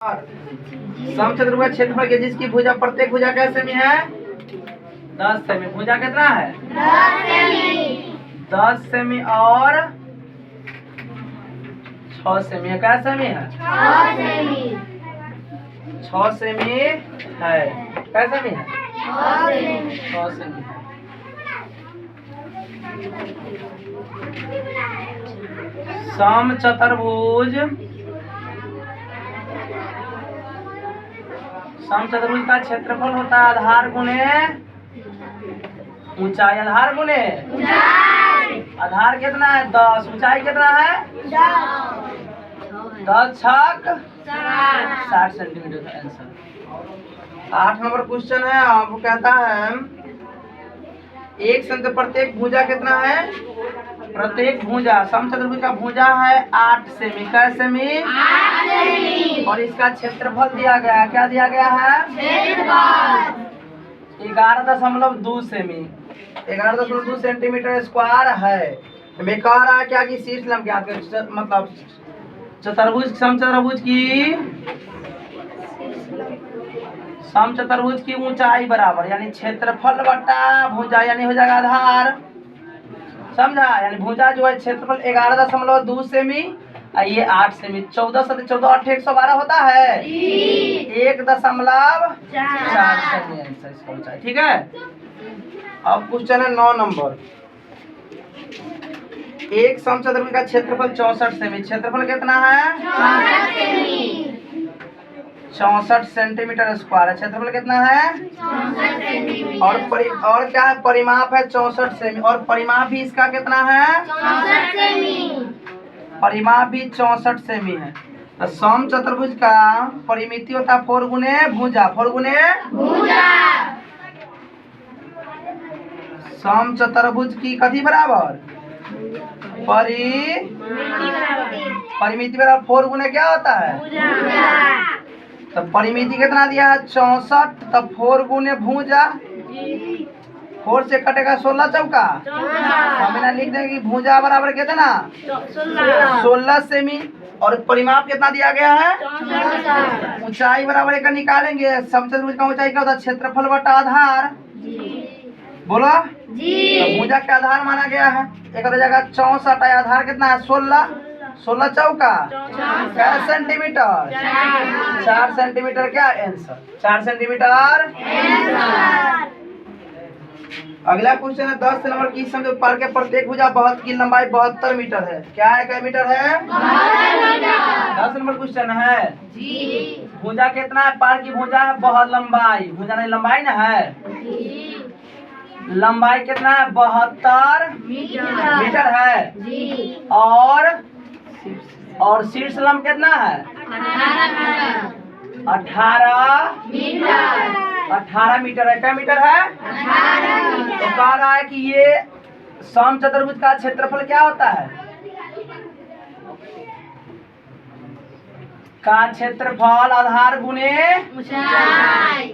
समचतुर्भुज क्षेत्रफल के जिसकी भुजा प्रत्येक भुजा कैसे में है 10 सेमी। भुजा कितना है 10 सेमी और 6 सेमी। क्या सेमी है 6 सेमी है। क्या सेमी है 6 सेमी। समचतुर्भुज का क्षेत्रफल होता है आधार गुणे ऊंचाई। आधार गुणे आधार कितना है 10, ऊंचाई कितना है 10 छक 60 सेंटीमीटर का आंसर। 8 नंबर क्वेश्चन है। आपको कहता है एक संख्या प्रत्येक भुजा कितना है। प्रत्येक भुजा समचतुर्भुज का भुजा है 8 सेमी। क्या सेमी 8 सेमी। और इसका क्षेत्रफल दिया गया, क्या दिया गया है 11.2 सेमी। 11.2 सेंटीमीटर स्क्वायर है। मैं कह रहा है क्या कि शीर्ष लंब ज्ञात करें, मतलब चतुर्भुज समचतुर्भुज की ऊंचाई बराबर यानी क्षेत्रफल बटा भुजा यानी हो जाएगा आधार। समझा। यानी भुजा जो है क्षेत्रफल 11.2 सेमी और ये 8 सेमी। 14 से 14 8 112 होता है 1.4 सेमी आंसर इसका ऊंचाई। ठीक है। अब क्वेश्चन है 9 नंबर। एक समचतुर्भुज का क्षेत्रफल 64 सेमी। क्षेत्रफल कितना है 64 सेंटीमीटर स्क्वायर है। क्षेत्रफल कितना है और क्या है परिमाप है 64 सेमी और परिमाप भी इसका कितना है 64 सेमी। परिमाप भी 64 सेमी है। तो समचतुर्भुज का परिमिति होता है 4 गुने भुजा। 4 गुने समचतुर्भुज की कथी बराबर परिमिति बराबर 4 गुने क्या होता है तो परिमिति कितना दिया है 64। तब 4 गुने भुजा 4 से कटेगा 16 चौका। हम लिख देंगे कि भुजा बराबर कितना 16 सेमी और परिमाप कितना दिया गया है ऊंचाई बराबर एक निकालेंगे। समचतुर्भुज का ऊंचाई क्या होता है क्षेत्रफल बटा आधार। बोलो तो भुजा का आधार माना गया है। एक जगह 64 है आधार कितना है 16 चौका 4 सेंटीमीटर 4 सेंटीमीटर क्या आंसर 4 सेंटीमीटर। अगला क्वेश्चन है 10 नंबर की समझो पार के प्रत्येक भुजा की लंबाई 72 मीटर है। क्या है क्या मीटर है 10 नंबर क्वेश्चन है। भुजा कितना है पार की भुजा है बहुत लंबाई। भुजा नहीं लंबाई ना है। लंबाई कितना है 72 मीटर है और शीर्ष लंब कितना है 18 मीटर है। क्या मीटर है 18। तो कह रहा है कि ये समचतुर्भुज का क्षेत्रफल क्या होता है का क्षेत्रफल आधार गुने ऊंचाई।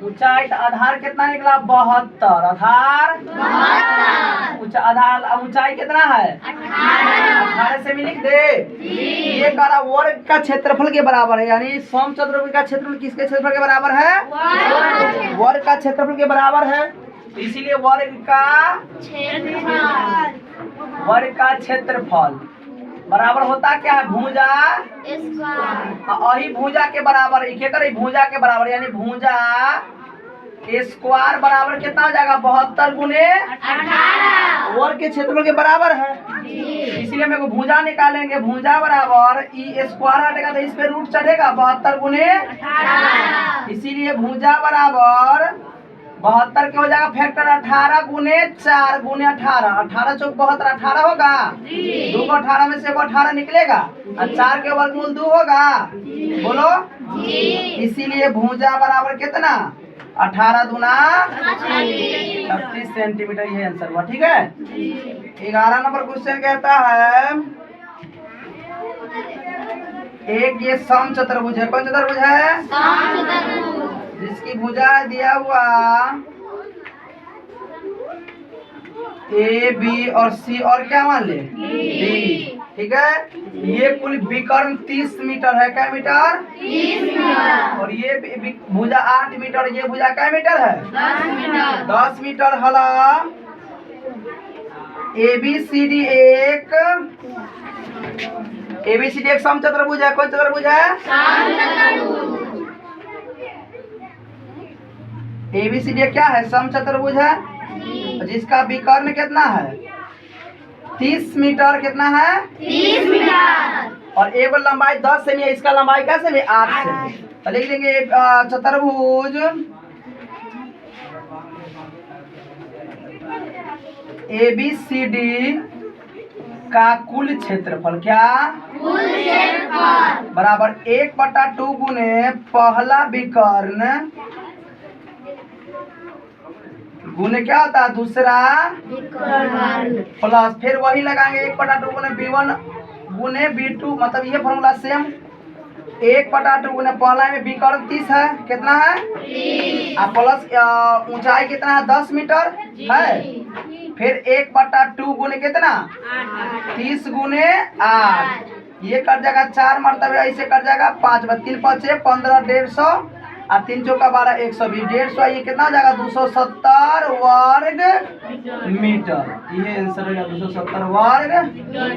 तो आधार कितना निकला 72। आधार ऊंचाई कितना है 18 से भी लिख दे। ये कह वर्ग का क्षेत्रफल के बराबर है यानी समचतुर्भुज का क्षेत्रफल किसके क्षेत्रफल के बराबर है वर्ग का क्षेत्रफल के बराबर है। इसीलिए वर्ग का क्षेत्रफल बराबर होता क्या है भुजा भुजा के बराबर भुजा के बराबर यानी भुजा स्क्वायर बराबर कितना हो जाएगा 72 गुने 18 वर्ग के क्षेत्रफल के बराबर है। इसलिए मेरे को भुजा निकालेंगे। भुजा बराबर स्क्वायर हटेगा तो इस पे रूट चढ़ेगा 72 गुने 18। इसीलिए भुजा बराबर 72 के हो जाएगा फैक्टर 18 गुने 4 गुने 18। 18 चौक 72 18 होगा। 2 को 18 में से 18 निकलेगा और 4 के वर्गमूल 2 होगा। बोलो इसीलिए भुजा बराबर कितना 18 दूना 36 सेंटीमीटर। ये आंसर हुआ। ठीक है। 11 नंबर क्वेश्चन कहता है एक ये समचतुर्भुज है। कौन चतुर्भुज है जिसकी भुजा दिया हुआ ए बी और सी और क्या मान ले डी। ठीक है। ये कुल विकर्ण 30 मीटर है। क्या मीटर? 30 मीटर। और ये भुजा 8 मीटर, ये भुजा क्या मीटर है? 10 मीटर। 10 मीटर हला ABCD एक समचतुर्भुज है। कौन चतुर्भुज है? ABCD क्या है? समचतुर्भुज है, जिसका विकर्ण कितना है? 30 मीटर। कितना है? 30 मीटर। और एक लंबाई 10 सेमी है, इसका लंबाई क्या सेमी? 8 सेमी। तो लिख देंगे चतुर्भुज ABCD का कुल क्षेत्रफल क्या? कुल क्षेत्रफल बराबर 1/2 गुने पहला विकर्ण गुने क्या होता है? दूसरा प्लस, फिर वही लगाएंगे 1/2 गुने B1 गुने B2, मतलब ये फॉर्मूला सेम। 1/2 गुने पहला में विकर्ण 30 है। कितना है? 30। प्लस ऊंचाई कितना है? 10 मीटर है। फिर 1/2 गुने कितना? 30 गुने 8, ये कर जाएगा 4 मरतबे, ऐसे कर जाएगा 5, 3 5 15, 150 और 3 चौका 12, 120, 150, ये कितना हो जाएगा? 270 वर्ग मीटर। ये आंसर हो जाएगा 270 वर्ग मीटर।